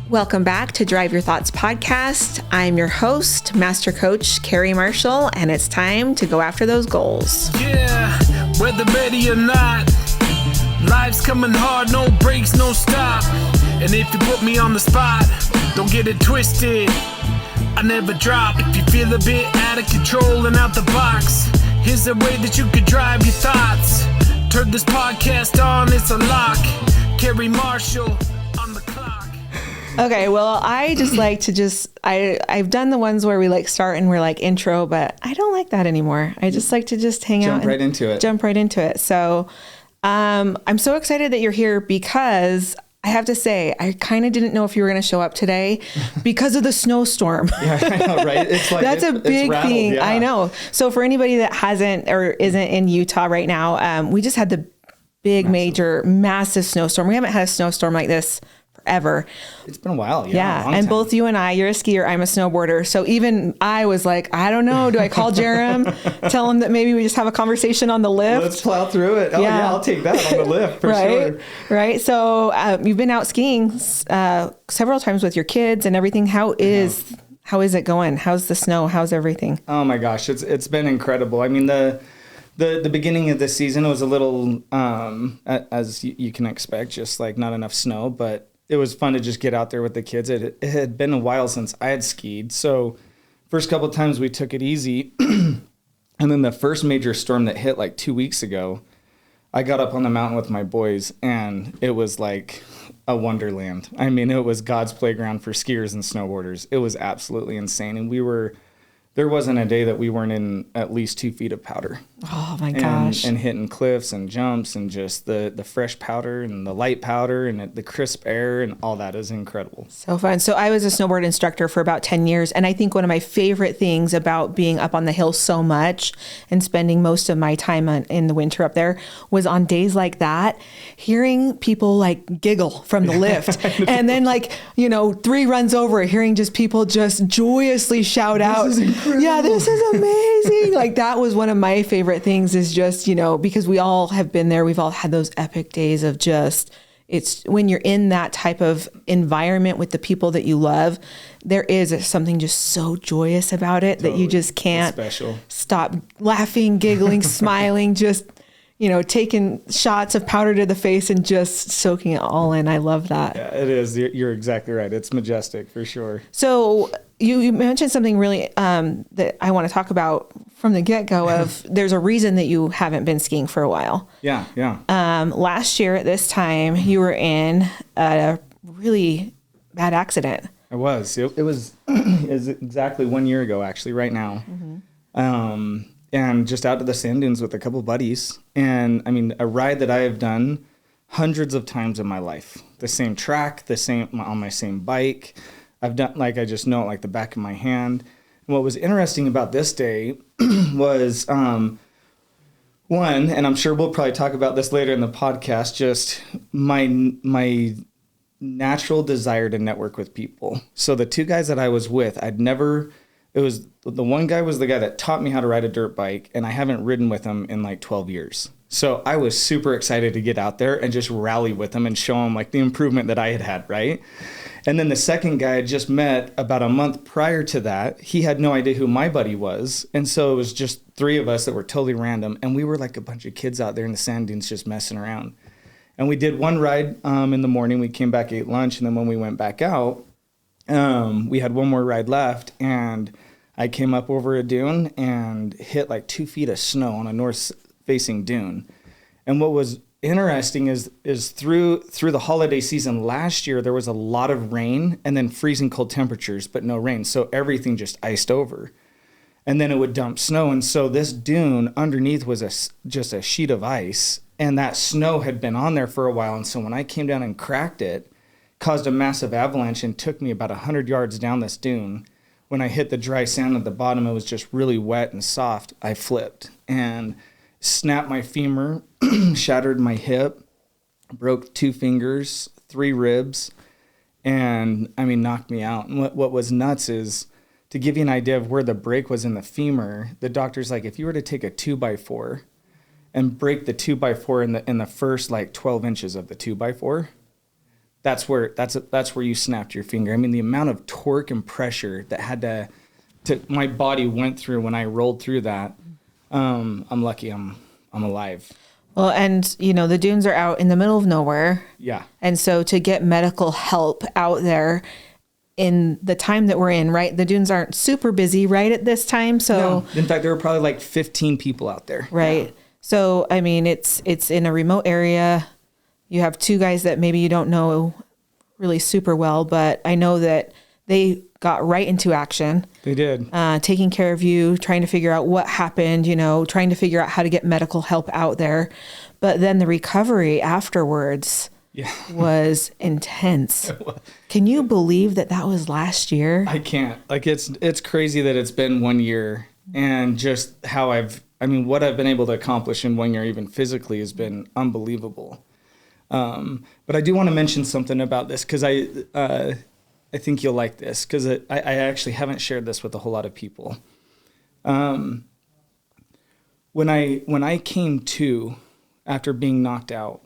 Welcome back to Drive Your Thoughts podcast. I'm your host, Master Coach Carrie Marshall, and it's time to go after those goals. Yeah, whether ready or not, life's coming hard, no breaks, no stop. And if you put me on the spot, don't get it twisted, I never drop. If you feel a bit out of control and out the box, here's a way that you could drive your thoughts. Turn this podcast on, it's a lock. Carrie Marshall on the clock. Okay, well, I just like to I've done the ones where we like start and we're like intro, but I don't like that anymore. I just like to just hang out. Jump right into it. So I'm so excited that you're here because I have to say, I kind of didn't know if you were going to show up today because of the snowstorm. Yeah, I know, right? It's like, that's a big thing. Yeah. I know. So for anybody that hasn't or isn't in Utah right now, we just had the massive snowstorm. We haven't had a snowstorm like this forever. It's been a while. Yeah. And time. Both you and I, you're a skier, I'm a snowboarder. So even I was like, I don't know. Do I call Jarom, tell him that maybe we just have a conversation on the lift? Let's plow through it. Oh yeah, I'll take that on the lift for sure. Right. So you've been out skiing several times with your kids and everything. How is it going? How's the snow? How's everything? Oh my gosh. It's been incredible. I mean, the beginning of the season was a little, as you can expect, just like not enough snow, but it was fun to just get out there with the kids. It had been a while since I had skied. So first couple of times we took it easy. And then the first major storm that hit like 2 weeks ago, I got up on the mountain with my boys and it was like a wonderland. I mean, it was God's playground for skiers and snowboarders. It was absolutely insane. And there wasn't a day that we weren't in at least 2 feet of powder. Oh my gosh. And hitting cliffs and jumps and just the fresh powder and the light powder and the crisp air and all that is incredible. So fun. So I was a snowboard instructor for about 10 years. And I think one of my favorite things about being up on the hill so much and spending most of my time in the winter up there was on days like that, hearing people like giggle from the lift. And then 3 runs over, hearing just people just joyously shout out. Yeah, this is amazing. Like that was one of my favorite things is just, because we all have been there. We've all had those epic days of it's when you're in that type of environment with the people that you love, there is something just so joyous about it that you just can't stop laughing, giggling, smiling, just, taking shots of powder to the face and just soaking it all in. I love that. Yeah, it is. You're exactly right. It's majestic for sure. So you mentioned something really that I want to talk about from the get-go of there's a reason that you haven't been skiing for a while. Yeah. Last year at this time, you were in a really bad accident. I was. It was exactly 1 year ago, actually, right now. Mm-hmm. And just out to the sand dunes with a couple buddies. And I mean, a ride that I have done hundreds of times in my life. The same track, on my same bike. I've done, I just know it like the back of my hand. And what was interesting about this day was, one, and I'm sure we'll probably talk about this later in the podcast, just my natural desire to network with people. So the 2 guys that I was with, the one guy was the guy that taught me how to ride a dirt bike, and I haven't ridden with him in like 12 years. So I was super excited to get out there and just rally with him and show him like the improvement that I had, right? And then the second guy I just met about a month prior to that. He had no idea who my buddy was. And so it was just 3 of us that were totally random. And we were like a bunch of kids out there in the sand dunes just messing around. And we did one ride in the morning. We came back, ate lunch. And then when we went back out, we had one more ride left. And I came up over a dune and hit like 2 feet of snow on a north-facing dune. And what was interesting is through the holiday season last year, there was a lot of rain and then freezing cold temperatures, but no rain. So everything just iced over. And then it would dump snow. And so this dune underneath was just a sheet of ice. And that snow had been on there for a while. And so when I came down and cracked it, caused a massive avalanche and took me about 100 yards down this dune. When I hit the dry sand at the bottom, it was just really wet and soft. I flipped and snapped my femur, shattered my hip, broke 2 fingers, 3 ribs, and knocked me out. And what was nuts is, to give you an idea of where the break was in the femur, the doctor's like, if you were to take a 2x4 and break the 2x4 in the first like 12 inches of the 2x4. That's where you snapped your finger. I mean, the amount of torque and pressure that had to my body went through when I rolled through that. I'm lucky I'm alive. Well, and the dunes are out in the middle of nowhere. Yeah. And so to get medical help out there in the time that we're in, right? The dunes aren't super busy right at this time. So no. In fact, there were probably like 15 people out there. Right. Yeah. So, I mean, it's in a remote area. You have two guys that maybe you don't know really super well, but I know that they got right into action. They did. Taking care of you, trying to figure out what happened, trying to figure out how to get medical help out there. But then the recovery afterwards was intense. Can you believe that was last year? I can't. Like, it's crazy that it's been 1 year, and just how what I've been able to accomplish in 1 year, even physically, has been unbelievable. But I do want to mention something about this, because I think you'll like this, because I actually haven't shared this with a whole lot of people. When I came to after being knocked out,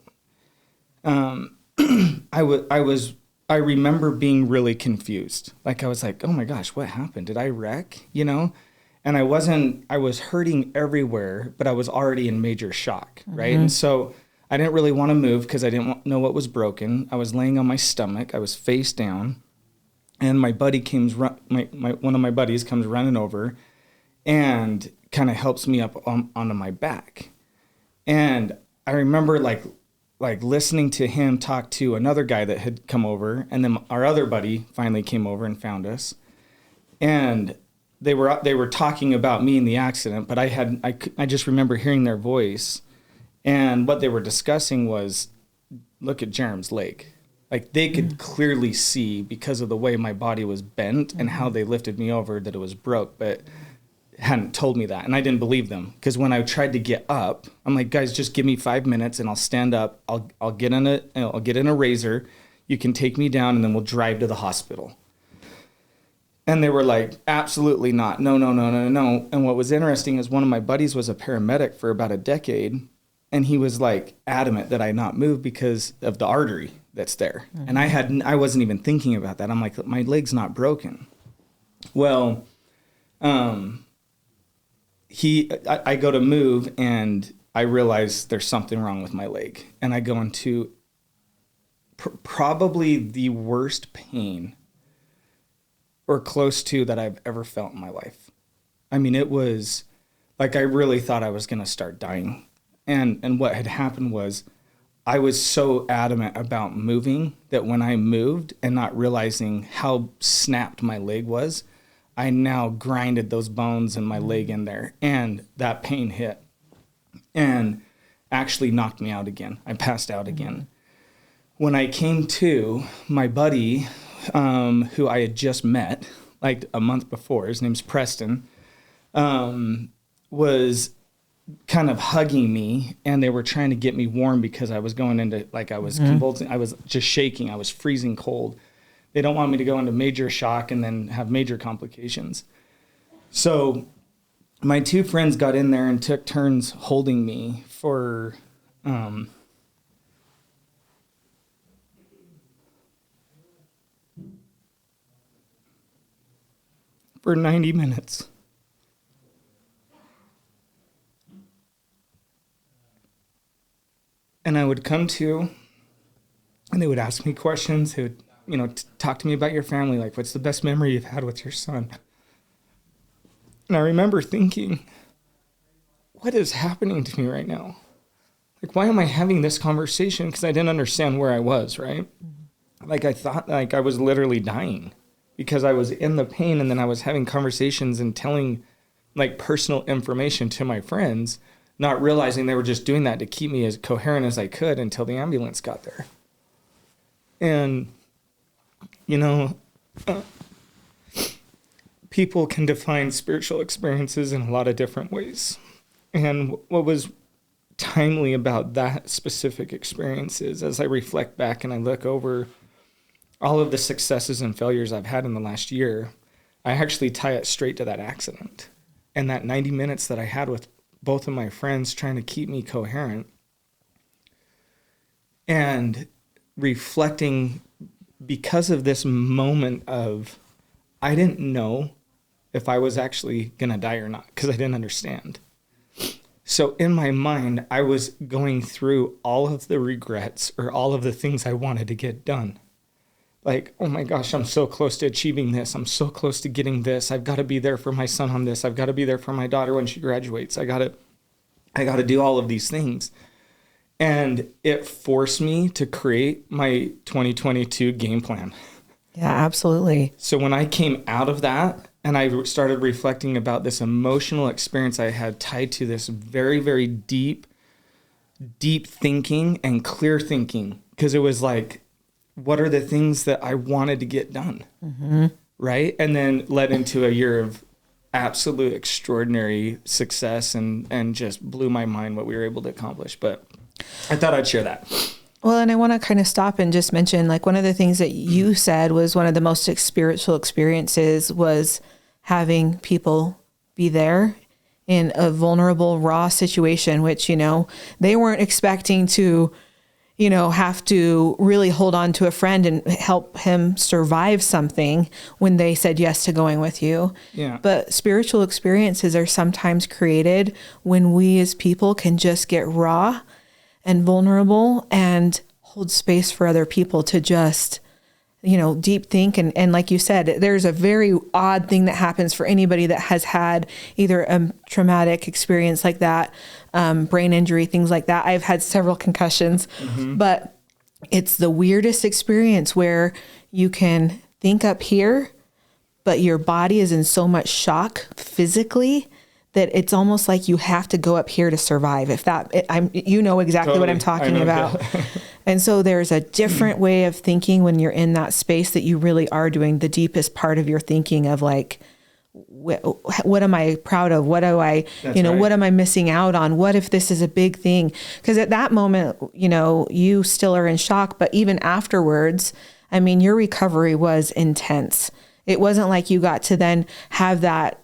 I remember being really confused. Like, I was like, oh my gosh, what happened? Did I wreck? And I was hurting everywhere, but I was already in major shock, right? And so I didn't really want to move because I didn't know what was broken. I was laying on my stomach. I was face down. And my buddy one of my buddies comes running over and kind of helps me up onto my back. And I remember like listening to him talk to another guy that had come over, and then our other buddy finally came over and found us. And they were talking about me in the accident, but I just remember hearing their voice, and what they were discussing was, look at Jarom's leg. Like, they could clearly see, because of the way my body was bent and how they lifted me over, that it was broke, but hadn't told me that. And I didn't believe them, because when I tried to get up, I'm like, guys, just give me 5 minutes and I'll stand up. I'll get in a razor. You can take me down, and then we'll drive to the hospital. And they were like, absolutely not. No. And what was interesting is one of my buddies was a paramedic for about a decade, and he was like adamant that I not move because of the artery that's there. Mm-hmm. And I wasn't even thinking about that. I'm like, my leg's not broken. Well, I go to move, and I realize there's something wrong with my leg. And I go into probably the worst pain, or close to, that I've ever felt in my life. I mean, it was like, I really thought I was going to start dying. And what had happened was, I was so adamant about moving that when I moved and not realizing how snapped my leg was, I now grinded those bones in my leg in there, and that pain hit and actually knocked me out again. I passed out again. When I came to, my buddy, who I had just met like a month before, his name's Preston, was kind of hugging me, and they were trying to get me warm, because I was going into, like, I was convulsing. I was just shaking. I was freezing cold. They don't want me to go into major shock and then have major complications. So my two friends got in there and took turns holding me for 90 minutes. And I would come to, and they would ask me questions. They would, talk to me about your family. Like, what's the best memory you've had with your son? And I remember thinking, what is happening to me right now? Like, why am I having this conversation? Because I didn't understand where I was, right? Like, I thought like I was literally dying, because I was in the pain, and then I was having conversations and telling like personal information to my friends, not realizing they were just doing that to keep me as coherent as I could until the ambulance got there. And, people can define spiritual experiences in a lot of different ways. And what was timely about that specific experience is, as I reflect back and I look over all of the successes and failures I've had in the last year, I actually tie it straight to that accident. And that 90 minutes that I had with both of my friends trying to keep me coherent and reflecting because of this moment of, I didn't know if I was actually going to die or not because I didn't understand. So in my mind, I was going through all of the regrets or all of the things I wanted to get done. Like, oh my gosh, I'm so close to achieving this. I'm so close to getting this. I've got to be there for my son on this. I've got to be there for my daughter when she graduates. I got to do all of these things. And it forced me to create my 2022 game plan. Yeah, absolutely. So when I came out of that and I started reflecting about this emotional experience I had tied to this very, very deep thinking and clear thinking, because it was like, what are the things that I wanted to get done? Mm-hmm. Right? And then led into a year of absolute extraordinary success and just blew my mind what we were able to accomplish. But I thought I'd share that. Well, and I want to kind of stop and just mention, like, one of the things that you said was one of the most spiritual experiences was having people be there in a vulnerable, raw situation, which, you know, they weren't expecting to, you know, have to really hold on to a friend and help him survive something when they said yes to going with you. Yeah. But spiritual experiences are sometimes created when we as people can just get raw and vulnerable and hold space for other people to just, you know, deep think. And like you said, there's a very odd thing that happens for anybody that has had either a traumatic experience like that, brain injury, things like that. I've had several concussions, but it's the weirdest experience where you can think up here, but your body is in so much shock physically that it's almost like you have to go up here to survive. You know exactly what I'm talking about. And so there's a different way of thinking when you're in that space that you really are doing the deepest part of your thinking of like, what am I proud of? What do I, what am I missing out on? What if this is a big thing? Because at that moment, you know, you still are in shock, but even afterwards, I mean, your recovery was intense. It wasn't like you got to then have that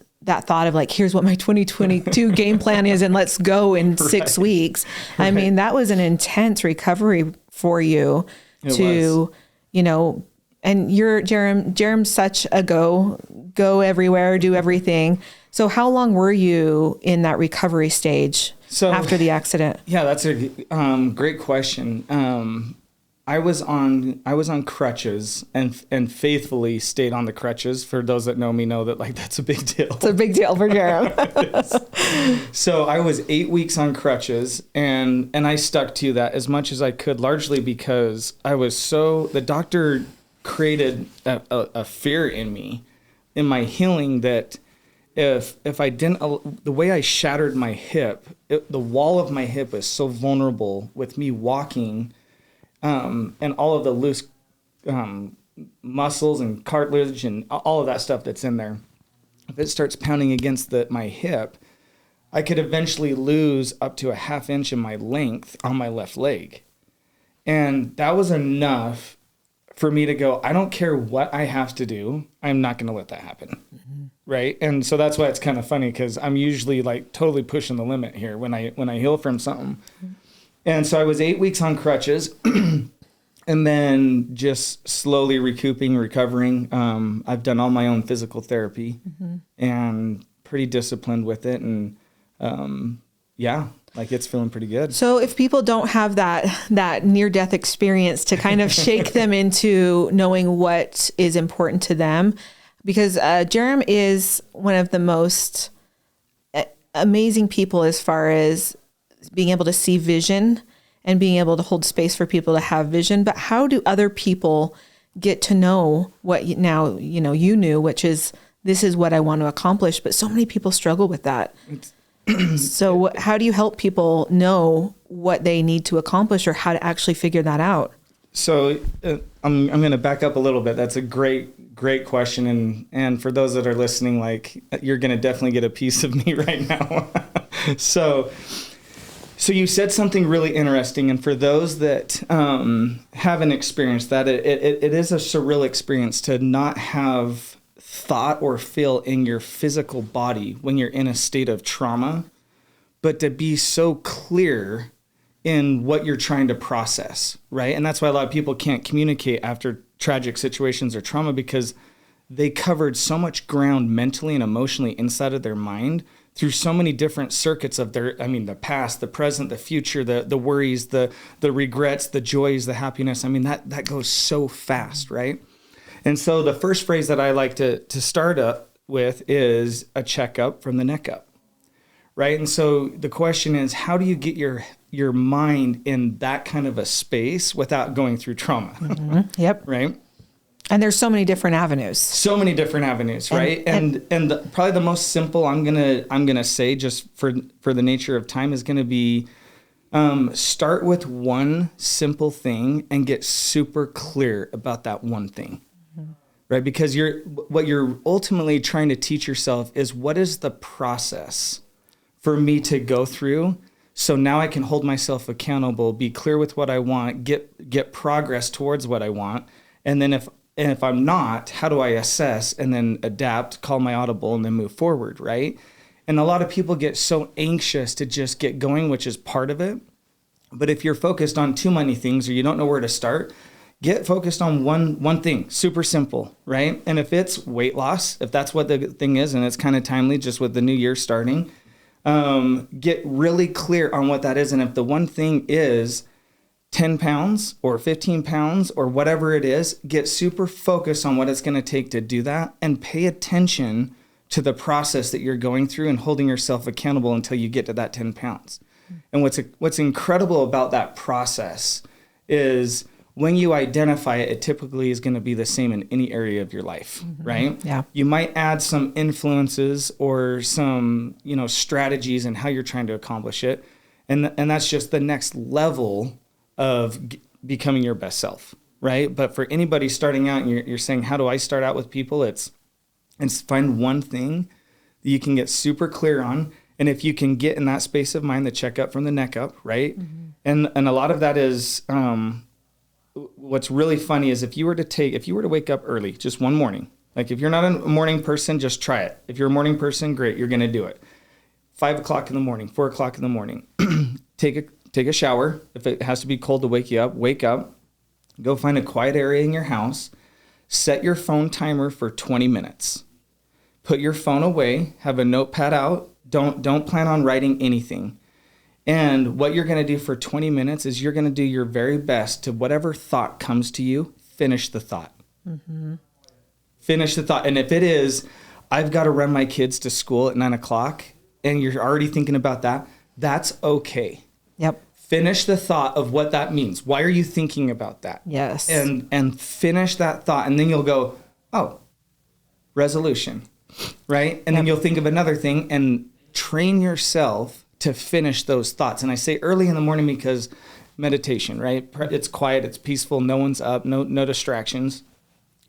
thought of like, here's what my 2022 game plan is and let's go in 6 weeks. I mean, that was an intense recovery for you you know, and Jarom's such a go everywhere, do everything. So how long were you in that recovery stage after the accident? Yeah, that's a great question. I was on crutches and faithfully stayed on the crutches. For those that know me know that like that's a big deal. It's a big deal for Jarom. So I was 8 weeks on crutches and I stuck to that as much as I could, largely because the doctor created a fear in me, in my healing, that if I didn't, the way I shattered my hip, the wall of my hip is so vulnerable with me walking. And all of the loose muscles and cartilage and all of that stuff that's in there, if it starts pounding against my hip, I could eventually lose up to a 1/2 inch in my length on my left leg. And that was enough for me to go, I don't care what I have to do, I'm not going to let that happen. Mm-hmm. Right? And so that's why it's kind of funny, because I'm usually like totally pushing the limit here when I heal from something. Mm-hmm. And so I was 8 weeks on crutches and then just slowly recovering. I've done all my own physical therapy and pretty disciplined with it. And like it's feeling pretty good. So if people don't have that near-death experience to kind of shake them into knowing what is important to them, because Jarom is one of the most amazing people as far as being able to see vision and being able to hold space for people to have vision. But how do other people get to know what now, you knew, which is, this is what I want to accomplish, but so many people struggle with that. So how do you help people know what they need to accomplish or how to actually figure that out? So I'm going to back up a little bit. That's a great question. And for those that are listening, like, you're going to definitely get a piece of me right now. So you said something really interesting. And for those that haven't experienced that, it is a surreal experience to not have thought or feel in your physical body when you're in a state of trauma, but to be so clear in what you're trying to process, right? And that's why a lot of people can't communicate after tragic situations or trauma, because they covered so much ground mentally and emotionally inside of their mind through so many different circuits of the past, the present, the future, the worries, the regrets, the joys, the happiness. I mean, that goes so fast, right? And so the first phrase that I like to start up with is a checkup from the neck up, right? And so the question is, how do you get your mind in that kind of a space without going through trauma? Mm-hmm. Yep. Right? And there's so many different avenues. So many different avenues, right? And probably the most simple I'm gonna say, just for the nature of time, is gonna be start with one simple thing and get super clear about that one thing, right? Because what you're ultimately trying to teach yourself is, what is the process for me to go through, so now I can hold myself accountable, be clear with what I want, get progress towards what I want, and then if I'm not, how do I assess and then adapt, call my audible, and then move forward, right? And a lot of people get so anxious to just get going, which is part of it. But if you're focused on too many things, or you don't know where to start, get focused on one thing, super simple, right? And if it's weight loss, if that's what the thing is, and it's kind of timely just with the new year starting, get really clear on what that is. And if the one thing is 10 pounds or 15 pounds or whatever it is, get super focused on what it's going to take to do that, and pay attention to the process that you're going through and holding yourself accountable until you get to that 10 pounds. And what's incredible about that process is, when you identify it, it typically is going to be the same in any area of your life, right? Yeah. You might add some influences or some, strategies in how you're trying to accomplish it. And that's just the next level of becoming your best self, right? But for anybody starting out, and you're saying, how do I start out with people? It's find one thing that you can get super clear on. And if you can get in that space of mind, the checkup from the neck up, right? Mm-hmm. And a lot of that is, what's really funny is if you were to wake up early, just one morning, like if you're not a morning person, just try it. If you're a morning person, great, you're going to do it. 5 o'clock in the morning, 4 o'clock in the morning, take a shower. If it has to be cold to wake you up, wake up, go find a quiet area in your house, set your phone timer for 20 minutes. Put your phone away, have a notepad out. Don't plan on writing anything. And what you're going to do for 20 minutes is you're going to do your very best to, whatever thought comes to you, finish the thought. Mm-hmm. Finish the thought. And if it is, I've got to run my kids to school at 9 o'clock, and you're already thinking about that, that's okay. Yep. Finish the thought of what that means. Why are you thinking about that? Yes. And finish that thought. And then you'll go, oh, resolution, right? And then you'll think of another thing, and train yourself to finish those thoughts. And I say early in the morning because meditation, right? It's quiet, it's peaceful, no one's up, no distractions.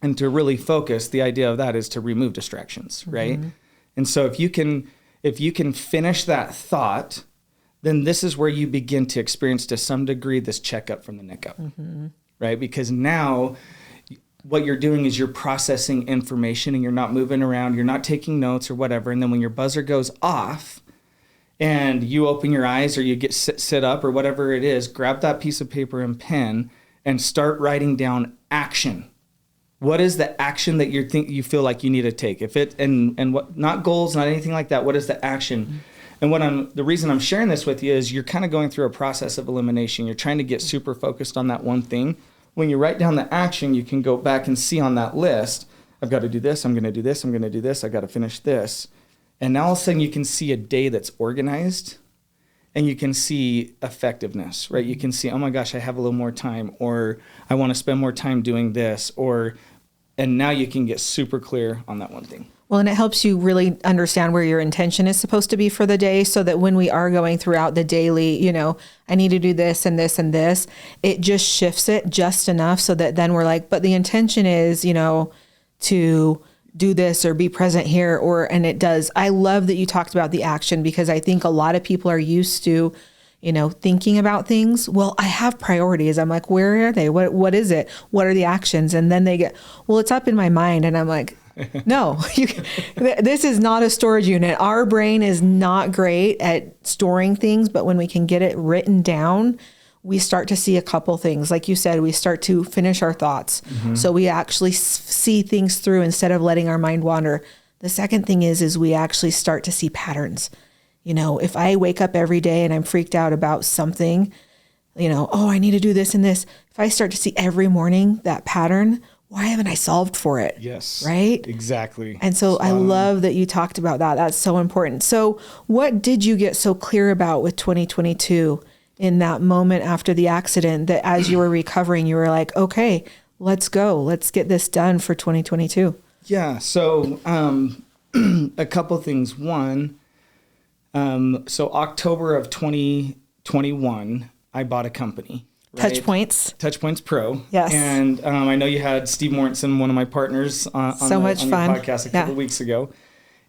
And to really focus, the idea of that is to remove distractions, right? Mm-hmm. And so if you can finish that thought, then this is where you begin to experience, to some degree, this checkup from the neck up, right? Because now what you're doing is you're processing information, and you're not moving around, you're not taking notes or whatever. And then when your buzzer goes off and you open your eyes, or you get sit up or whatever it is, grab that piece of paper and pen and start writing down action. What is the action that you feel like you need to take? And what, not goals, not anything like that. What is the action? And the reason I'm sharing this with you is you're kind of going through a process of elimination. You're trying to get super focused on that one thing. When you write down the action, you can go back and see on that list, I've got to do this, I'm going to do this, I'm going to do this, I've got to finish this. And now all of a sudden you can see a day that's organized, and you can see effectiveness, right? You can see, oh my gosh, I have a little more time, or I want to spend more time doing this, and now you can get super clear on that one thing. Well, and it helps you really understand where your intention is supposed to be for the day, so that when we are going throughout the daily, I need to do this and this and this, it just shifts it just enough so that then we're like, but the intention is, to do this or be present here, and it does. I love that you talked about the action, because I think a lot of people are used to, thinking about things. Well, I have priorities. I'm like, where are they? What is it? What are the actions? And then they get, well, it's up in my mind. And I'm like, No, this is not a storage unit. Our brain is not great at storing things, but when we can get it written down, we start to see a couple things. Like you said, we start to finish our thoughts. So we actually see things through instead of letting our mind wander. The second thing is we actually start to see patterns. You know, if I wake up every day and I'm freaked out about something, you know, oh, I need to do this and this. If I start to see every morning that pattern, why haven't I solved for it? Yes. Right? Exactly. And so I love that you talked about that. That's so important. So what did you get so clear about with 2022 in that moment after the accident that as you were recovering, you were like, okay, let's go. Let's get this done for 2022. Yeah. So a couple things. One, so October of 2021, I bought a company. Right? Touchpoints Pro. Yes. And I know you had Steve Mortensen, one of my partners, on your podcast a couple weeks ago.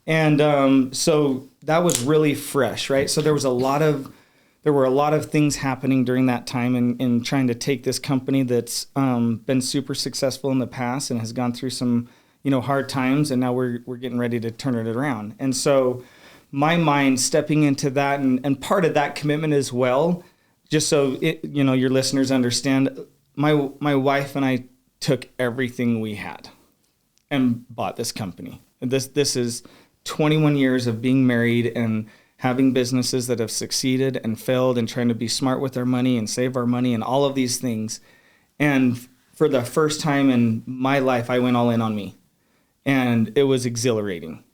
And so that was really fresh, right? So there were a lot of things happening during that time in trying to take this company that's been super successful in the past and has gone through some, you know, hard times, and now we're getting ready to turn it around. And so my mind stepping into that and part of that commitment as well, just so you know, your listeners understand, my wife and I took everything we had and bought this company. And this is 21 years of being married and having businesses that have succeeded and failed and trying to be smart with our money and save our money and all of these things. And for the first time in my life, I went all in on me, and it was exhilarating.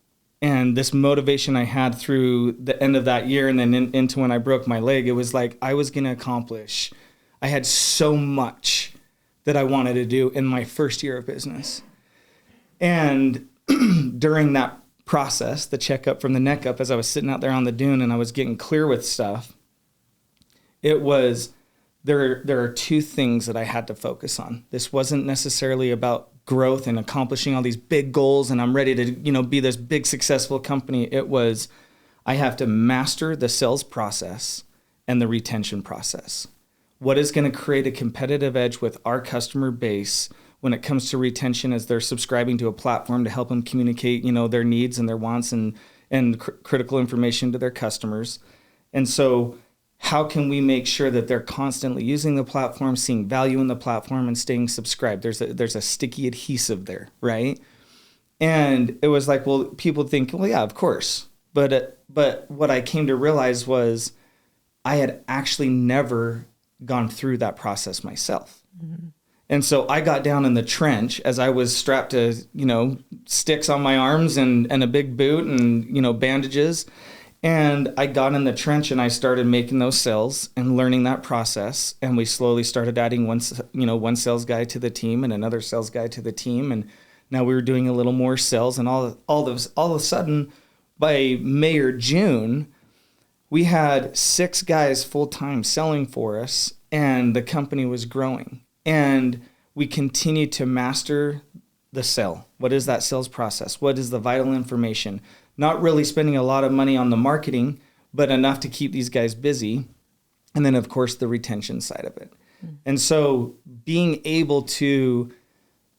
And this motivation I had through the end of that year and then into when I broke my leg, it was like I was going to accomplish. I had so much that I wanted to do in my first year of business. And during that process, the checkup from the neck up, as I was sitting out there on the dune and I was getting clear with stuff, it was, there are two things that I had to focus on. This wasn't necessarily about growth and accomplishing all these big goals and I'm ready to, you know, be this big successful company. It was, I have to master the sales process and the retention process. What is going to create a competitive edge with our customer base when it comes to retention as they're subscribing to a platform to help them communicate, you know, their needs and their wants and critical information to their customers. And so how can we make sure that they're constantly using the platform, seeing value in the platform, and staying subscribed? There's a sticky adhesive there, right? And it was like, well, people think, well, yeah, of course. But what I came to realize was I had actually never gone through that process myself. Mm-hmm. And so I got down in the trench as I was strapped to, you know, sticks on my arms and a big boot and, you know, bandages. And I got in the trench and I started making those sales and learning that process. And we slowly started adding one sales guy to the team and another sales guy to the team. And now we were doing a little more sales. And all of a sudden, by May or June, we had 6 guys full time selling for us, and the company was growing. And we continued to master the sale. What is that sales process? What is the vital information? Not really spending a lot of money on the marketing, but enough to keep these guys busy. And then, of course, the retention side of it. Mm. And so being able to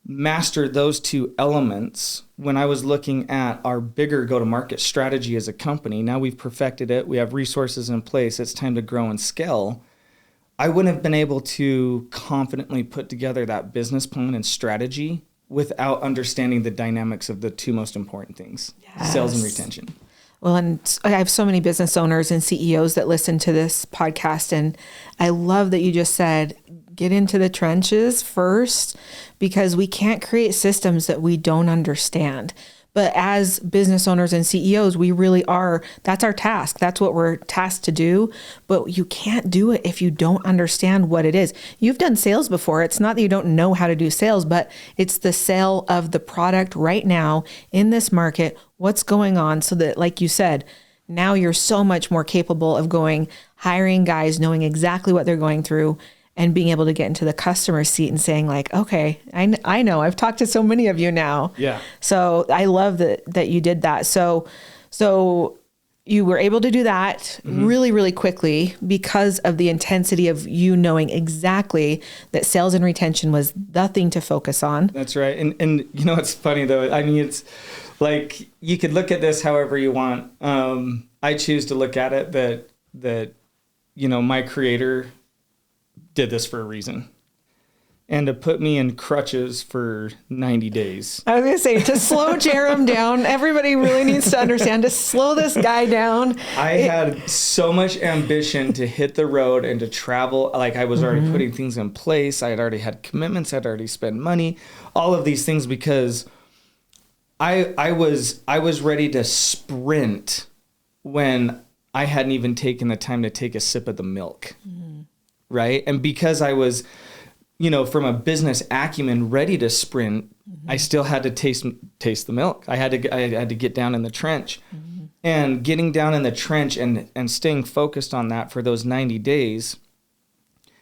master those two elements, when I was looking at our bigger go-to-market strategy as a company, now we've perfected it. We have resources in place. It's time to grow and scale. I wouldn't have been able to confidently put together that business plan and strategy without understanding the dynamics of the two most important things, yes. Sales and retention. Well, and I have so many business owners and CEOs that listen to this podcast, and I love that you just said, get into the trenches first, because we can't create systems that we don't understand. But as business owners and CEOs, we really are, that's our task. That's what we're tasked to do. But you can't do it if you don't understand what it is. You've done sales before. It's not that you don't know how to do sales, but it's the sale of the product right now in this market, what's going on, so that, like you said, now you're so much more capable of hiring guys, knowing exactly what they're going through, and being able to get into the customer seat and saying like, okay, I know, I've talked to so many of you now. Yeah. So I love that you did that. So you were able to do that really, really quickly because of the intensity of you knowing exactly that sales and retention was the thing to focus on. That's right. And you know, it's funny though. I mean, it's like, you could look at this however you want. I choose to look at it that, you know, my creator did this for a reason. And to put me in crutches for 90 days. I was going to say, to slow Jarom down, everybody really needs to understand to slow this guy down. I had so much ambition to hit the road and to travel. Like, I was already putting things in place. I had already had commitments. I'd already spent money, all of these things, because I was ready to sprint when I hadn't even taken the time to take a sip of the milk. Right. And because I was, you know, from a business acumen ready to sprint, I still had to taste the milk. I had to get down in the trench. And getting down in the trench and staying focused on that for those 90 days.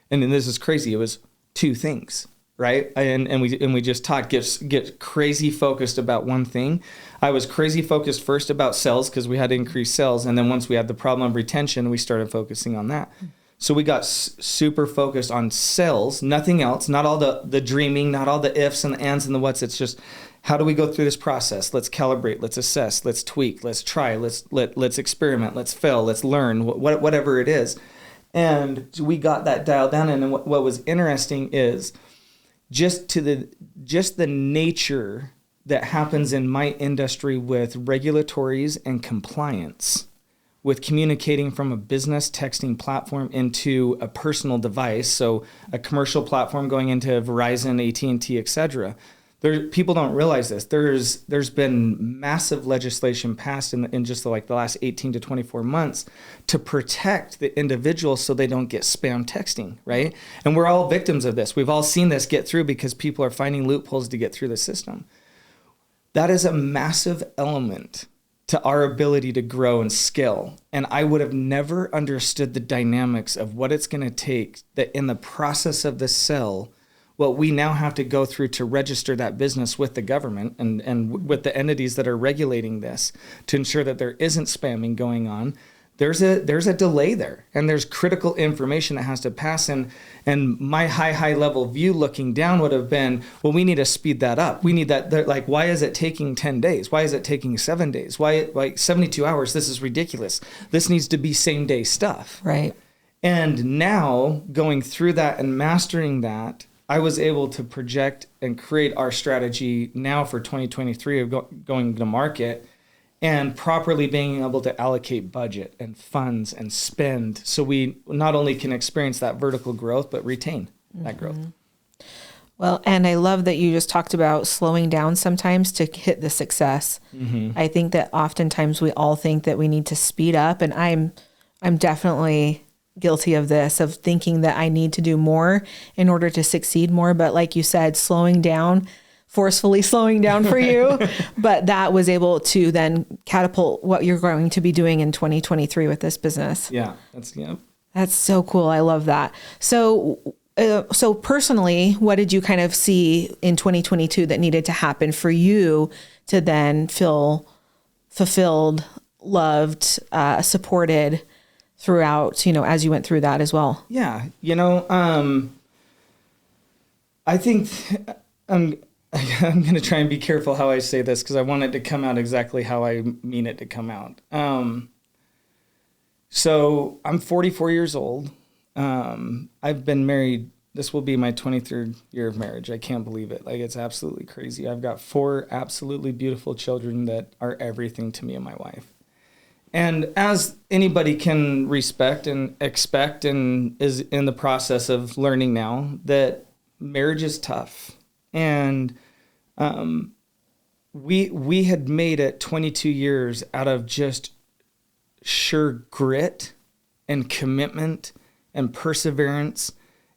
And then this is crazy. It was two things, right? And we just talked, get crazy focused about one thing. I was crazy focused first about sales because we had to increase sales. And then once we had the problem of retention, we started focusing on that. So we got super focused on sales, nothing else, not all the dreaming, not all the ifs and the ands and the whats. It's just, how do we go through this process? Let's calibrate, let's assess, let's tweak, let's try, let's experiment, let's fail, let's learn, whatever it is. And we got that dialed down. And what was interesting is just the nature that happens in my industry with regulatories and compliance, with communicating from a business texting platform into a personal device, so a commercial platform going into Verizon, AT&T, etc. People don't realize this. There's been massive legislation passed in just the last 18 to 24 months to protect the individuals so they don't get spam texting, right? And we're all victims of this. We've all seen this get through because people are finding loopholes to get through the system. That is a massive element to our ability to grow and scale. And I would have never understood the dynamics of what it's going to take that in the process of the sale, what we now have to go through to register that business with the government and with the entities that are regulating this to ensure that there isn't spamming going on. There's a delay there, and there's critical information that has to pass in. And my high level view looking down would have been, well, we need to speed that up. We need that. Like, why is it taking 10 days? Why is it taking 7 days? Why, like 72 hours? This is ridiculous. This needs to be same day stuff. Right. And now going through that and mastering that, I was able to project and create our strategy now for 2023 of going to market and properly being able to allocate budget and funds and spend so we not only can experience that vertical growth, but retain that growth. Well, and I love that you just talked about slowing down sometimes to hit the success. I think that oftentimes we all think that we need to speed up, and I'm definitely guilty of this, of thinking that I need to do more in order to succeed more. But like you said, slowing down, forcefully slowing down for you, but that was able to then catapult what you're going to be doing in 2023 with this business. Yeah. That's so cool. I love that. So personally, what did you kind of see in 2022 that needed to happen for you to then feel fulfilled, loved, supported throughout, as you went through that as well? Yeah. I think I'm going to try and be careful how I say this because I want it to come out exactly how I mean it to come out. So I'm 44 years old. I've been married. This will be my 23rd year of marriage. I can't believe it. Like, it's absolutely crazy. I've got 4 absolutely beautiful children that are everything to me and my wife. And as anybody can respect and expect and is in the process of learning now, that marriage is tough. And we had made it 22 years out of just sheer grit and commitment and perseverance,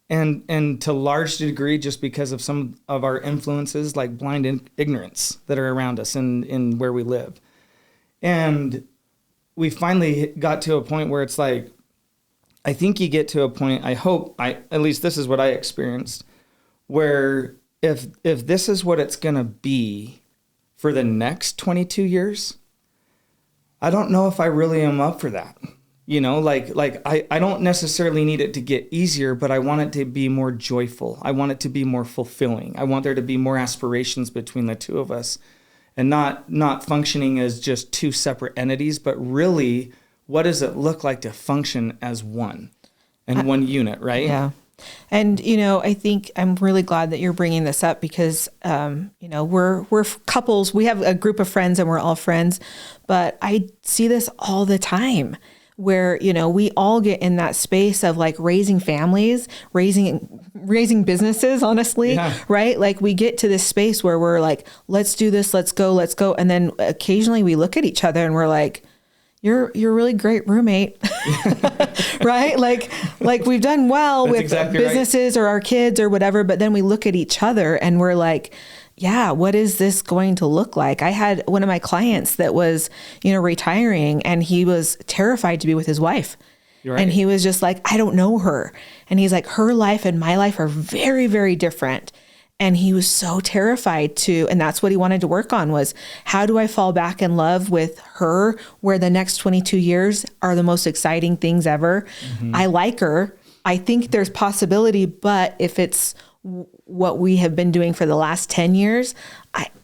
and to large degree just because of some of our influences like blind ignorance that are around us in where we live. And we finally got to a point where it's like, I think you get to a point, at least this is what I experienced, where if this is what it's going to be for the next 22 years, I don't know if I really am up for that. You know, I don't necessarily need it to get easier, but I want it to be more joyful. I want it to be more fulfilling. I want there to be more aspirations between the two of us, and not functioning as just two separate entities, but really, what does it look like to function as one and one unit, right? Yeah. And, I think I'm really glad that you're bringing this up because, we're couples. We have a group of friends and we're all friends, but I see this all the time where, we all get in that space of like raising families, raising businesses, honestly, right? Like we get to this space where we're like, let's do this, let's go. And then occasionally we look at each other and we're like, you're a really great roommate, right? Like we've done well with exactly businesses or our kids or whatever, but then we look at each other and we're like, yeah, what is this going to look like? I had one of my clients that was, retiring, and he was terrified to be with his wife. Right. And he was just like, I don't know her. And he's like, her life and my life are very, very different. And he was so terrified and that's what he wanted to work on was, how do I fall back in love with her where the next 22 years are the most exciting things ever? Mm-hmm. I like her. I think there's possibility, but if it's what we have been doing for the last 10 years,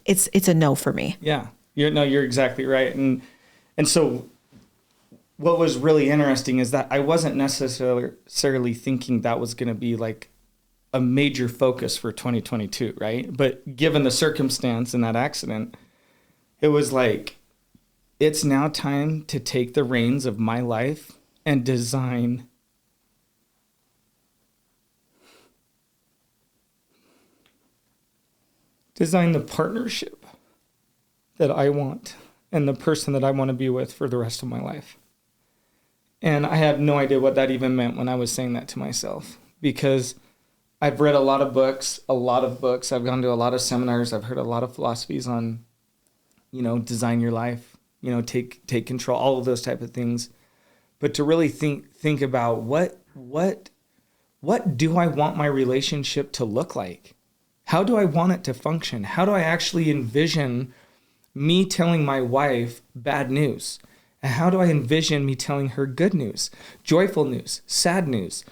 it's a no for me. Yeah, you're exactly right. And so what was really interesting is that I wasn't necessarily thinking that was going to be like a major focus for 2022, right? But given the circumstance in that accident, it was like, it's now time to take the reins of my life and design the partnership that I want and the person that I want to be with for the rest of my life. And I had no idea what that even meant when I was saying that to myself, because I've read a lot of books. I've gone to a lot of seminars. I've heard a lot of philosophies on, design your life, take control, all of those type of things. But to really think about what do I want my relationship to look like? How do I want it to function? How do I actually envision me telling my wife bad news? And how do I envision me telling her good news, joyful news, sad news?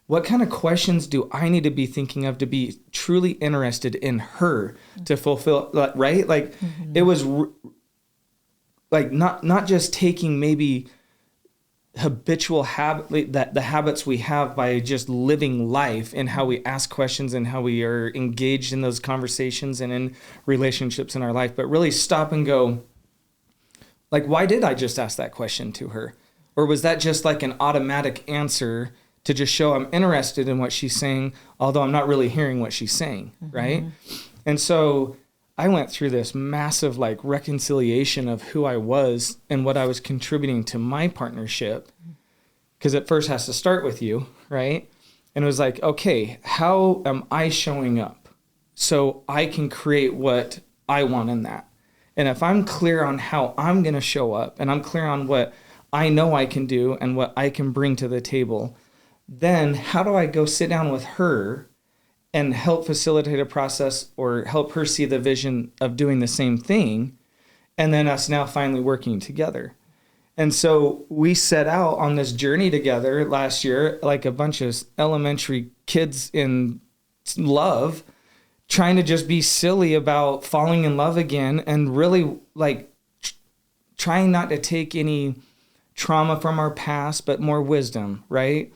What kind of questions do I need to be thinking of to be truly interested in her to fulfill, right? Like It was like not just taking maybe habitual habit, the habits we have by just living life and how we ask questions and how we are engaged in those conversations and in relationships in our life, but really stop and go, like, why did I just ask that question to her? Or was that just like an automatic answer to just show I'm interested in what she's saying, although I'm not really hearing what she's saying, right? And so I went through this massive like reconciliation of who I was and what I was contributing to my partnership, because it first has to start with you, right? And it was like, okay, how am I showing up so I can create what I want in that? And if I'm clear on how I'm going to show up and I'm clear on what I know I can do and what I can bring to the table, then how do I go sit down with her and help facilitate a process or help her see the vision of doing the same thing, and then us now finally working together? And so we set out on this journey together last year, like a bunch of elementary kids in love, trying to just be silly about falling in love again, and really like trying not to take any trauma from our past, but more wisdom, right?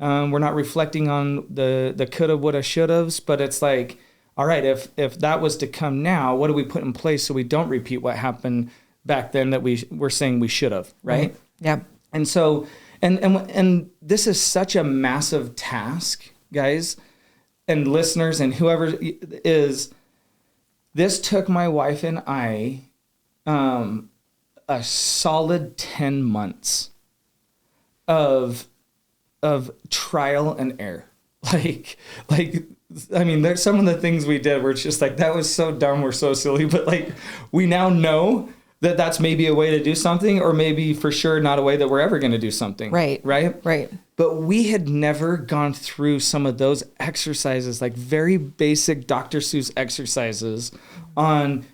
We're not reflecting on the coulda, woulda, shouldas, but it's like, all right, if that was to come now, what do we put in place so we don't repeat what happened back then that we were saying we should have, right? Yeah. And so, and this is such a massive task, guys, and listeners, and whoever is. This took my wife and I a solid 10 months of trial and error. Like, I mean, there's some of the things we did where it's just like, that was so dumb, we're so silly, but like, we now know that that's maybe a way to do something, or maybe for sure not a way that we're ever going to do something. Right. But we had never gone through some of those exercises, like very basic Dr. Seuss exercises on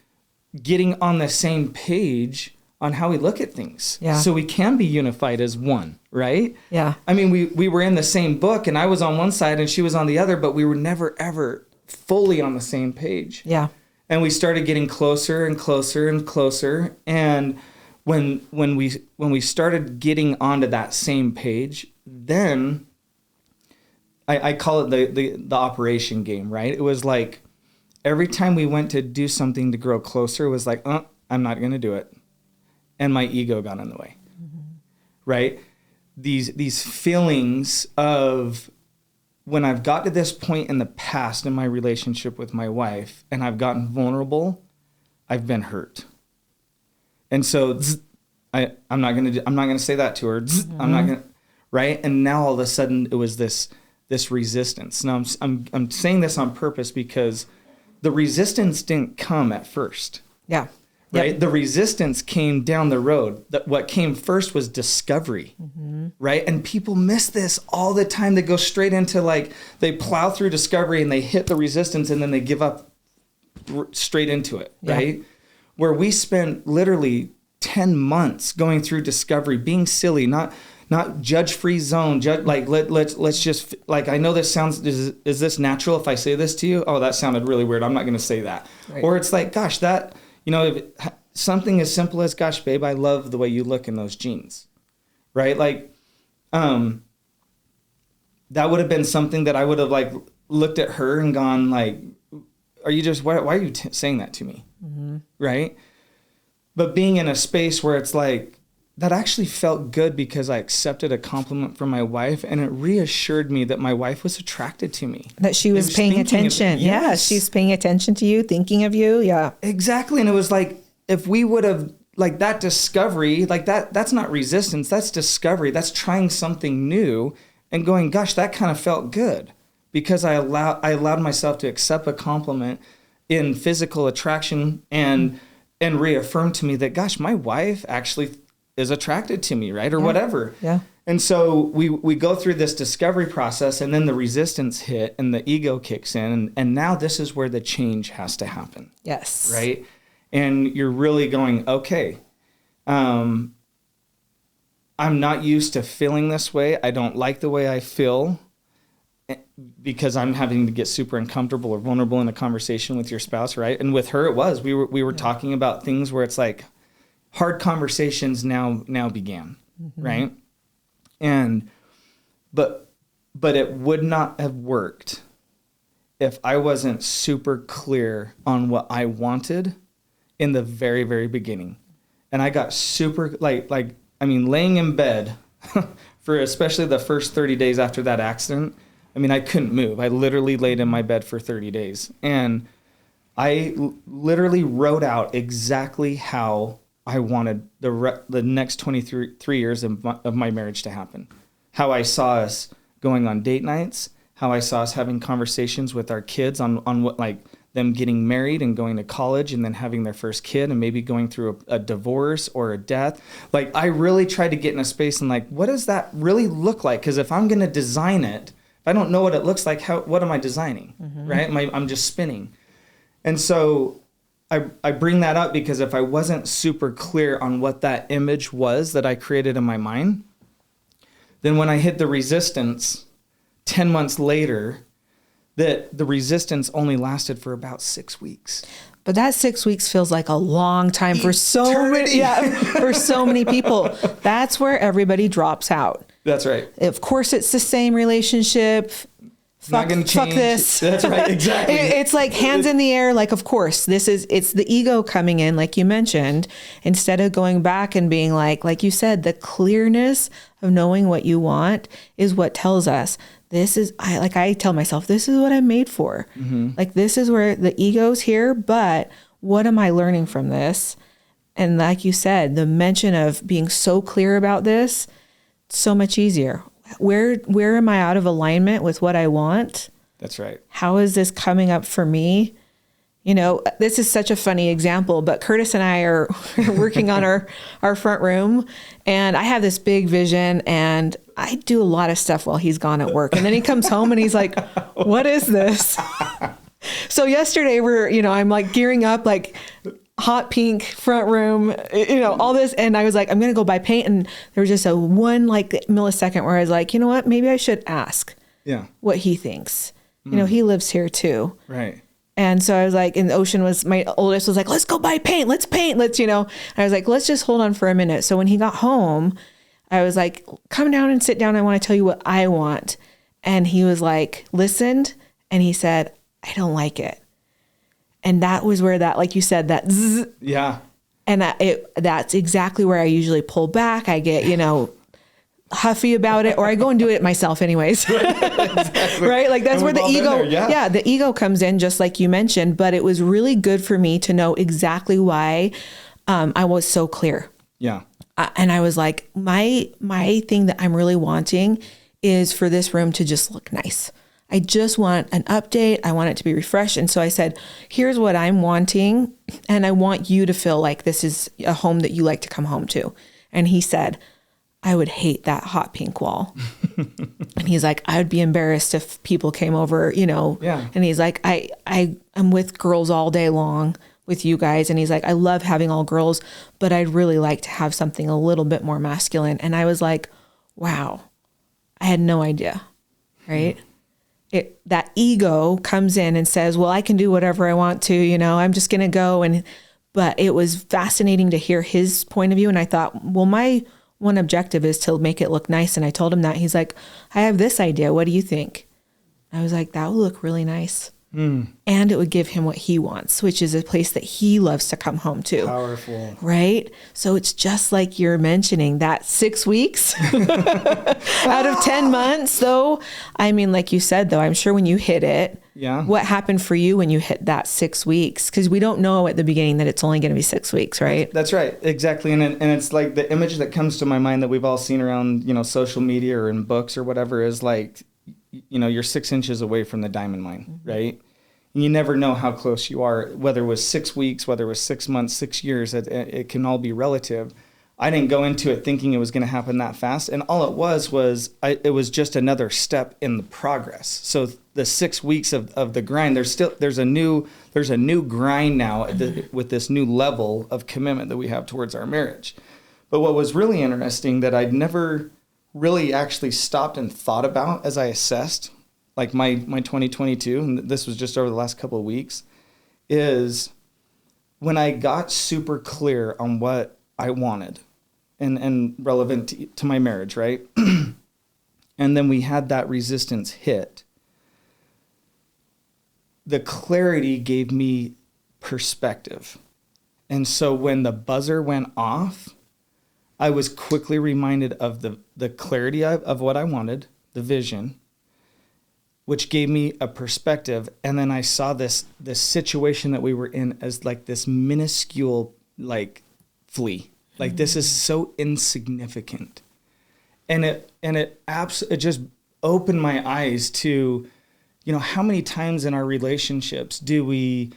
getting on the same page on how we look at things. Yeah. So we can be unified as one, right? Yeah. I mean, we were in the same book and I was on one side and she was on the other, but we were never, ever fully on the same page. Yeah. And we started getting closer and closer and closer. And when we started getting onto that same page, then I call it the operation game, right? It was like every time we went to do something to grow closer, it was like, I'm not going to do it. And my ego got in the way, right? These feelings of when I've got to this point in the past in my relationship with my wife and I've gotten vulnerable, I've been hurt. And so I'm not going to say that to her. I'm not going to, right? And now all of a sudden it was this resistance. Now I'm saying this on purpose because the resistance didn't come at first. Yeah. Right? Yep. The resistance came down the road. What came first was discovery, right? And people miss this all the time. They go straight into they plow through discovery and they hit the resistance and then they give up straight into it, right? Yeah. Where we spent literally 10 months going through discovery, being silly, not judge-free zone. Let's just I know this sounds. Is this natural if I say this to you? Oh, that sounded really weird. I'm not going to say that. Right. Or it's like, gosh, that. If something as simple as, gosh, babe, I love the way you look in those jeans, right? That would have been something that I would have looked at her and gone are you just, why are you saying that to me? Mm-hmm. Right? But being in a space where it's that actually felt good because I accepted a compliment from my wife and it reassured me that my wife was attracted to me. That she was paying attention. Yes. Yeah, she's paying attention to you, thinking of you. Yeah. Exactly. And it was if we would have that discovery, that's not resistance, that's discovery. That's trying something new and going, gosh, that kind of felt good because I allowed myself to accept a compliment in physical attraction and reaffirm to me that, gosh, my wife actually is attracted to me, right? Or whatever. Yeah. And so we go through this discovery process and then the resistance hit and the ego kicks in. And now this is where the change has to happen. Yes. Right? And you're really going, okay, I'm not used to feeling this way. I don't like the way I feel because I'm having to get super uncomfortable or vulnerable in a conversation with your spouse, right? And with her, it was. We were talking about things where it's hard conversations now began, right? And but it would not have worked if I wasn't super clear on what I wanted in the very, very beginning. And I got super laying in bed for especially the first 30 days after that accident. I couldn't move. I literally laid in my bed for 30 days. And I literally wrote out exactly how I wanted the next 23 years of my marriage to happen. How I saw us going on date nights, how I saw us having conversations with our kids on what them getting married and going to college and then having their first kid and maybe going through a divorce or a death. I really tried to get in a space and what does that really look like? Because if I'm going to design it, if I don't know what it looks like, what am I designing, right? I'm just spinning. And so I bring that up because if I wasn't super clear on what that image was that I created in my mind, then when I hit the resistance 10 months later, that the resistance only lasted for about 6 weeks. But that 6 weeks feels like a long time for so many people. That's where everybody drops out. That's right. Of course, it's the same relationship. Fuck this. That's right. Exactly. It's hands in the air. Of course, it's the ego coming in, like you mentioned, instead of going back and being like you said, the clearness of knowing what you want is what tells us I tell myself, this is what I'm made for. Mm-hmm. This is where the ego's here, but what am I learning from this? And like you said, the mention of being so clear about this, so much easier. Where am I out of alignment with what I want? That's right. How is this coming up for me? This is such a funny example, but Curtis and I are working on our front room, and I have this big vision, and I do a lot of stuff while he's gone at work. And then he comes home and he's like, what is this? So yesterday I'm gearing up, hot pink front room, all this. And I was like, I'm going to go buy paint. And there was just a one like millisecond where I was like, you know what, maybe I should ask what he thinks. He lives here too. Right. And so I was like, and Ocean was, my oldest was like, let's go buy paint. Let's paint. I was like, let's just hold on for a minute. So when he got home, I was like, come down and sit down. I want to tell you what I want. And he was like, listened. And he said, I don't like it. And that was where that, like you said, that zzz. Yeah. And that's exactly where I usually pull back. I get, huffy about it, or I go and do it myself anyways. Exactly. Right? Like that's where the ego, there, the ego comes in, just like you mentioned. But it was really good for me to know exactly why I was so clear. Yeah. And I was like, my thing that I'm really wanting is for this room to just look nice. I just want an update. I want it to be refreshed. And so I said, here's what I'm wanting. And I want you to feel like this is a home that you like to come home to. And he said, I would hate that hot pink wall. And he's like, I would be embarrassed if people came over, Yeah. And he's like, I'm with girls all day long with you guys. And he's like, I love having all girls, but I'd really like to have something a little bit more masculine. And I was like, wow, I had no idea. Right. That ego comes in and says, well, I can do whatever I want to, I'm just going to go. But it was fascinating to hear his point of view. And I thought, well, my one objective is to make it look nice. And I told him that. He's like, I have this idea. What do you think? I was like, that would look really nice. And it would give him what he wants, which is a place that he loves to come home to. Powerful. Right? So it's just like you're mentioning that 6 weeks out of 10 months, though. I mean, like you said, though, I'm sure when you hit it, what happened for you when you hit that 6 weeks? Because we don't know at the beginning that it's only going to be 6 weeks, right? That's right. Exactly. And it's like the image that comes to my mind that we've all seen around, social media or in books or whatever is like, you're 6 inches away from the diamond mine, right? And you never know how close you are, whether it was 6 weeks, whether it was 6 months, 6 years, it can all be relative. I didn't go into it thinking it was going to happen that fast. And all it was it was just another step in the progress. So the 6 weeks of the grind, there's a new grind now with this new level of commitment that we have towards our marriage. But what was really interesting that I'd never really actually stopped and thought about as I assessed like my 2022, and this was just over the last couple of weeks, is when I got super clear on what I wanted and relevant to my marriage, right? And then we had that resistance hit. The clarity gave me perspective. And so when the buzzer went off, I was quickly reminded of the clarity of what I wanted, the vision, which gave me a perspective. And then I saw this situation that we were in as like this minuscule, like flea. Like this is so insignificant. And it just opened my eyes to, how many times in our relationships do we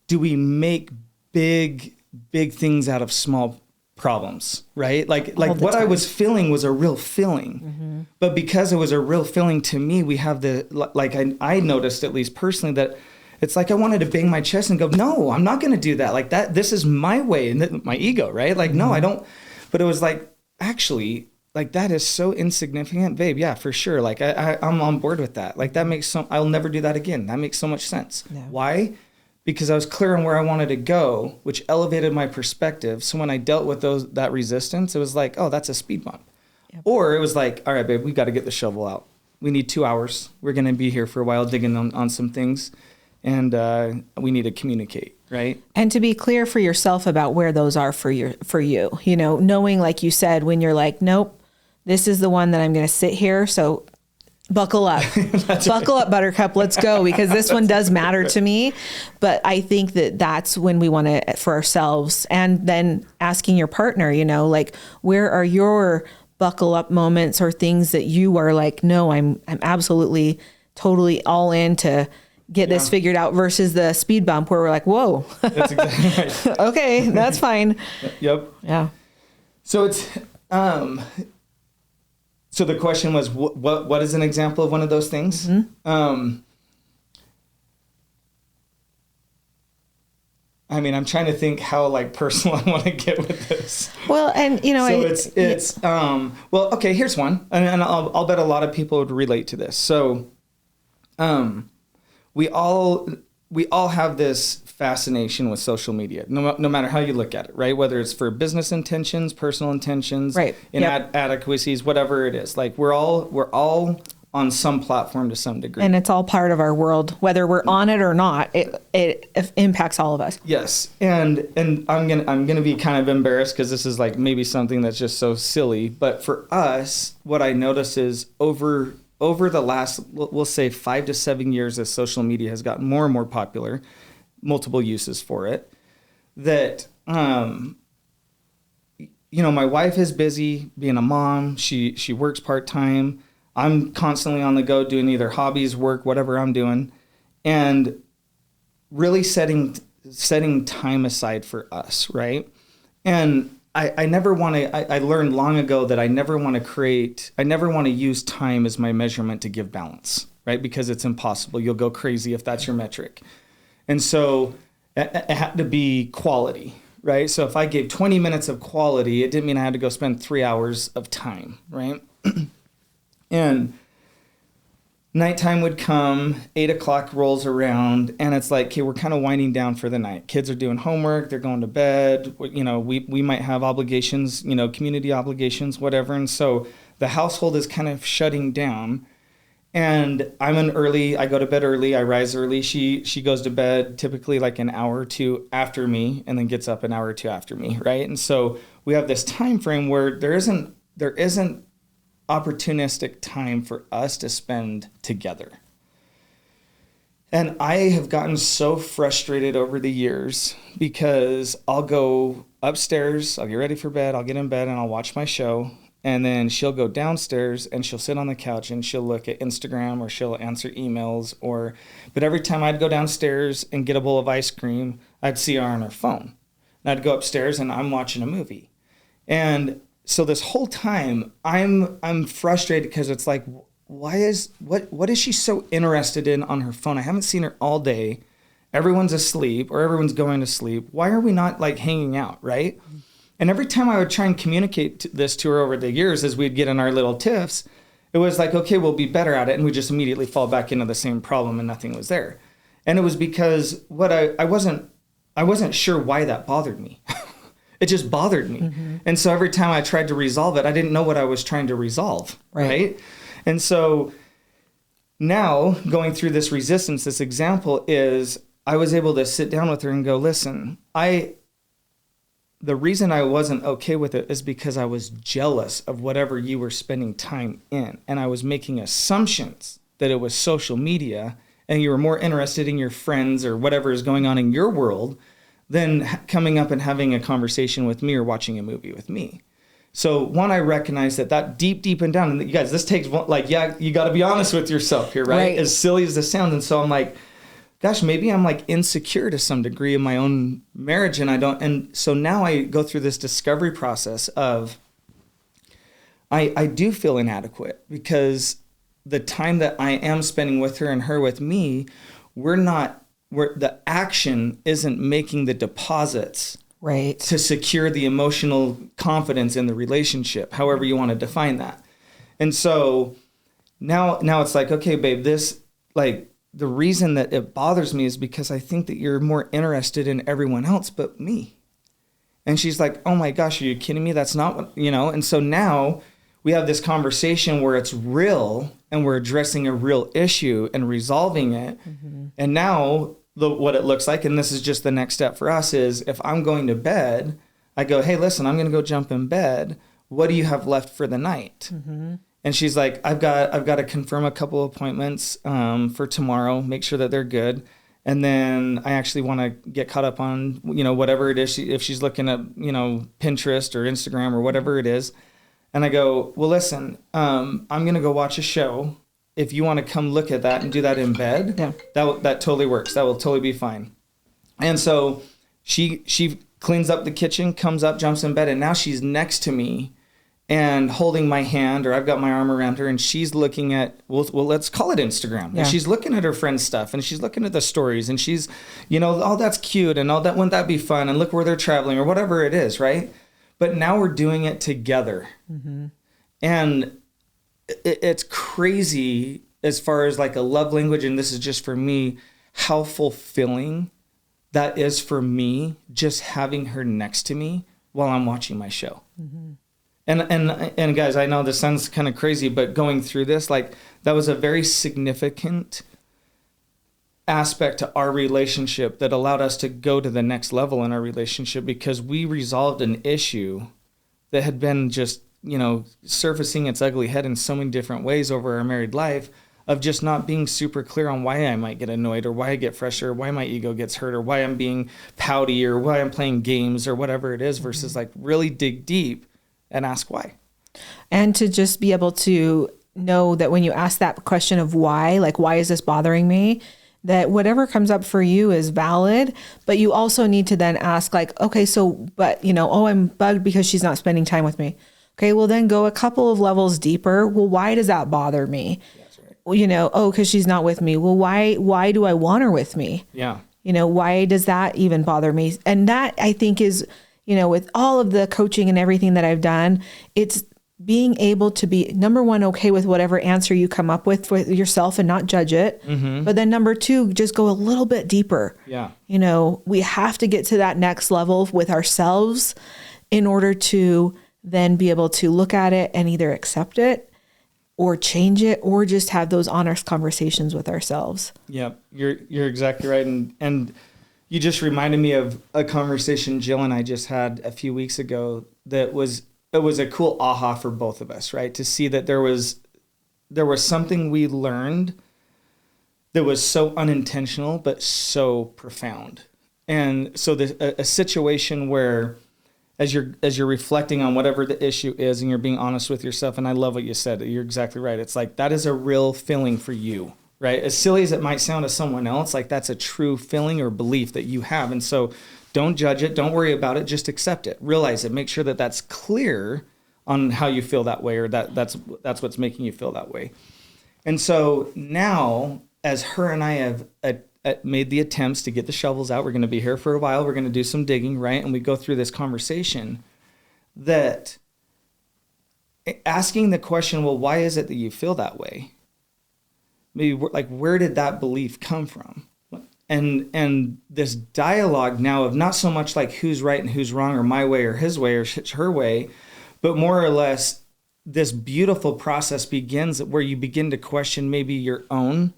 make big things out of small problems, right? Like what I was feeling was a real feeling, but because it was a real feeling to me, we have I noticed, at least personally, that it's like I wanted to bang my chest and go, no, I'm not going to do that. Like that, this is my way, and my ego, right? Like, no, I don't. But it was like, actually, like that is so insignificant, babe. Yeah, for sure. Like I'm on board with that. Like that makes I'll never do that again. That makes so much sense. Yeah. Why? Because I was clear on where I wanted to go, which elevated my perspective. So when I dealt with that resistance, it was like, oh, that's a speed bump. Yep. Or it was like, all right, babe, we've got to get the shovel out. We need 2 hours. We're going to be here for a while digging on some things. And we need to communicate, right? And to be clear for yourself about where those are for you, knowing, like you said, when you're like, nope, this is the one that I'm going to sit here. So buckle up, buckle up, Buttercup. Let's go, because this one does matter to me. But I think that's when we want to, for ourselves, and then asking your partner, like, where are your buckle up moments or things that you are like, no, I'm absolutely, totally all in to get this figured out, versus the speed bump where we're like, whoa, that's exactly right. Okay, that's fine. Yep. Yeah. So it's, so the question was, what is an example of one of those things? Mm-hmm. I mean, I'm trying to think how like personal I want to get with this. Well, and you know, so well, okay, here's one, and I'll bet a lot of people would relate to this. So, we all have this fascination with social media, no matter how you look at it, right? Whether it's for business intentions, personal intentions, right, inadequacies, whatever it is. Like we're all on some platform to some degree. And it's all part of our world, whether we're on it or not. It impacts all of us. Yes. And I'm gonna be kind of embarrassed because this is like maybe something that's just so silly. But for us, what I notice is over the last, we'll say 5 to 7 years, as social media has gotten more and more popular, multiple uses for it, that my wife is busy being a mom. She works part-time. I'm constantly on the go doing either hobbies, work, whatever I'm doing, and really setting time aside for us, right? And I never want to, I learned long ago that I never want to use time as my measurement to give balance, right? Because it's impossible. You'll go crazy if that's your metric. And so it had to be quality, right? So if I gave 20 minutes of quality, it didn't mean I had to go spend 3 hours of time, right? And nighttime would come, 8 o'clock rolls around, and it's like, okay, we're kind of winding down for the night. Kids are doing homework, they're going to bed. We might have obligations, community obligations, whatever. And so the household is kind of shutting down. And I go to bed early, I rise early. She goes to bed typically like an hour or two after me, and then gets up an hour or two after me, right? And so we have this time frame where there isn't opportunistic time for us to spend together. And I have gotten so frustrated over the years because I'll go upstairs, I'll get ready for bed, I'll get in bed and I'll watch my show. And then she'll go downstairs and she'll sit on the couch and she'll look at Instagram or she'll answer emails but every time I'd go downstairs and get a bowl of ice cream, I'd see her on her phone. And I'd go upstairs and I'm watching a movie. And so this whole time I'm frustrated because it's like, what is she so interested in on her phone? I haven't seen her all day. Everyone's asleep or everyone's going to sleep. Why are we not like hanging out, right? And every time I would try and communicate this to her over the years as we'd get in our little tiffs, it was like, okay, we'll be better at it. And we just immediately fall back into the same problem and nothing was there. And it was because I wasn't sure why that bothered me. It just bothered me. Mm-hmm. And so every time I tried to resolve it, I didn't know what I was trying to resolve, right? And so now going through this resistance, this example is I was able to sit down with her and go, listen, the reason I wasn't okay with it is because I was jealous of whatever you were spending time in. And I was making assumptions that it was social media and you were more interested in your friends or whatever is going on in your world than coming up and having a conversation with me or watching a movie with me. So one, I recognize that deep and down, and you guys, this takes you got to be honest with yourself here, right? As silly as this sounds. And so I'm like, gosh, maybe I'm like insecure to some degree in my own marriage. And so now I go through this discovery process of, I do feel inadequate because the time that I am spending with her and her with me, the action isn't making the deposits to secure the emotional confidence in the relationship, however you want to define that. And so now it's like, okay, babe, this, like, the reason that it bothers me is because I think that you're more interested in everyone else but me. And she's like, oh my gosh, are you kidding me? That's not what, And so now we have this conversation where it's real and we're addressing a real issue and resolving it. Mm-hmm. And now what it looks like, and this is just the next step for us, is if I'm going to bed, I go, hey, listen, I'm going to go jump in bed. What do you have left for the night? Mm-hmm. And she's like, I've got to confirm a couple appointments for tomorrow, make sure that they're good. And then I actually want to get caught up on, whatever it is. If she's looking at, Pinterest or Instagram or whatever it is. And I go, well, listen, I'm going to go watch a show. If you want to come look at that and do that in bed, that totally works. That will totally be fine. And so she cleans up the kitchen, comes up, jumps in bed, and now she's next to me. and holding my hand, or I've got my arm around her and she's looking at, well, let's call it Instagram. Yeah. And she's looking at her friend's stuff and she's looking at the stories and she's, oh, that's cute. And all that, wouldn't that be fun? And look where they're traveling or whatever it is. Right. But now we're doing it together. Mm-hmm. And it's crazy as far as like a love language. And this is just for me, how fulfilling that is for me, just having her next to me while I'm watching my show. Mm-hmm. And guys, I know this sounds kind of crazy, but going through this, like, that was a very significant aspect to our relationship that allowed us to go to the next level in our relationship, because we resolved an issue that had been just, surfacing its ugly head in so many different ways over our married life, of just not being super clear on why I might get annoyed or why I get frustrated, or why my ego gets hurt, or why I'm being pouty, or why I'm playing games, or whatever it is, versus like really dig deep and ask why. And to just be able to know that when you ask that question of why, like, why is this bothering me? That whatever comes up for you is valid, but you also need to then ask, like, okay, so, but, oh, I'm bugged because she's not spending time with me. Okay, well then go a couple of levels deeper. Well, why does that bother me? That's right. Well, oh, because she's not with me. Well, why do I want her with me? Yeah. Why does that even bother me? And that, I think, is, with all of the coaching and everything that I've done, it's being able to be, number one, okay with whatever answer you come up with yourself and not judge it. Mm-hmm. But then number two, just go a little bit deeper. Yeah. We have to get to that next level with ourselves in order to then be able to look at it and either accept it or change it, or just have those honest conversations with ourselves. Yeah, you're exactly right. And you just reminded me of a conversation Jill and I just had a few weeks ago it was a cool aha for both of us, right? To see that there was something we learned that was so unintentional, but so profound. And so a situation where as you're reflecting on whatever the issue is and you're being honest with yourself, and I love what you said, you're exactly right. It's like, that is a real feeling for you, right? As silly as it might sound to someone else, like, that's a true feeling or belief that you have. And so don't judge it. Don't worry about it. Just accept it. Realize it. Make sure that that's clear on how you feel that way, or that's what's making you feel that way. And so now, as her and I have made the attempts to get the shovels out, we're going to be here for a while. We're going to do some digging, right? And we go through this conversation, that asking the question, well, why is it that you feel that way? Maybe like, where did that belief come from? And this dialogue now of not so much like who's right and who's wrong, or my way or his way or her way, but more or less this beautiful process begins where you begin to question maybe your own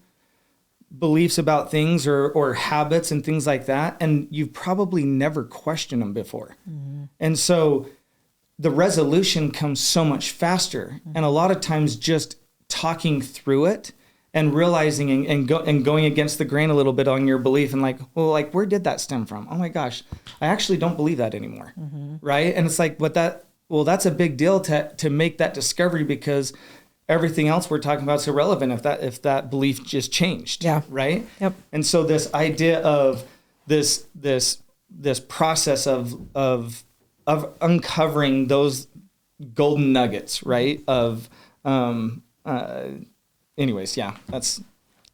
beliefs about things or habits and things like that. And you've probably never questioned them before. Mm-hmm. And so the resolution comes so much faster. Mm-hmm. And a lot of times just talking through it and realizing and going against the grain a little bit on your belief, and like, well, like, where did that stem from? Oh my gosh, I actually don't believe that anymore. Mm-hmm. Right. And it's like, that's a big deal to make that discovery, because everything else we're talking about is irrelevant if that belief just changed. Yeah. Right. Yep. And so this idea of this process of uncovering those golden nuggets, right? Anyways, yeah,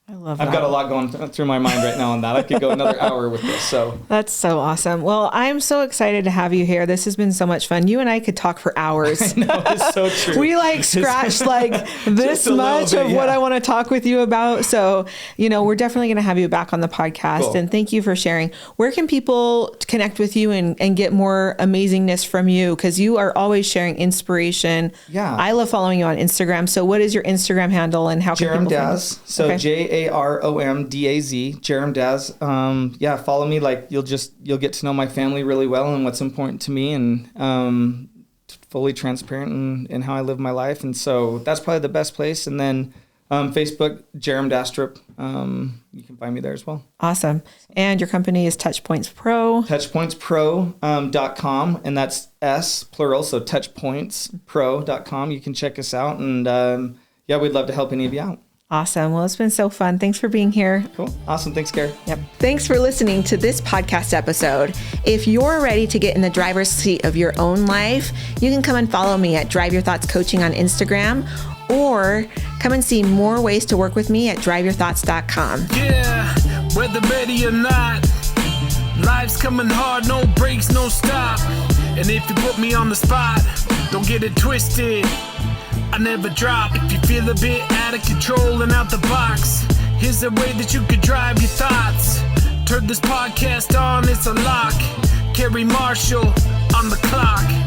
I love that. I've got a lot going through my mind right now on that. I could go another hour with this. So that's so awesome. Well, I'm so excited to have you here. This has been so much fun. You and I could talk for hours. I know, it's so true. We scratched this much of what I want to talk with you about. So, we're definitely going to have you back on the podcast. Cool. And thank you for sharing. Where can people connect with you and get more amazingness from you? Because you are always sharing inspiration. Yeah. I love following you on Instagram. So what is your Instagram handle, and how can people find you? So okay. JAROMDAZ, Jarom Daz. Follow me. Like, you'll get to know my family really well and what's important to me, and fully transparent in how I live my life. And so that's probably the best place. And then Facebook, Jarom Dastrup. You can find me there as well. Awesome. And your company is Touchpoints Pro. Touchpointspro.com, and that's S plural, so touchpointspro.com. You can check us out, and we'd love to help any of you out. Awesome. Well, it's been so fun. Thanks for being here. Cool. Awesome. Thanks, Carrie. Yep. Thanks for listening to this podcast episode. If you're ready to get in the driver's seat of your own life, you can come and follow me at Drive Your Thoughts Coaching on Instagram, or come and see more ways to work with me at driveyourthoughts.com. Yeah, whether ready or not, life's coming hard, no breaks, no stop. And if you put me on the spot, don't get it twisted, I never drop. If you feel a bit out of control and out the box, here's a way that you could drive your thoughts. Turn this podcast on, it's a lock. Carrie Marshall on the clock.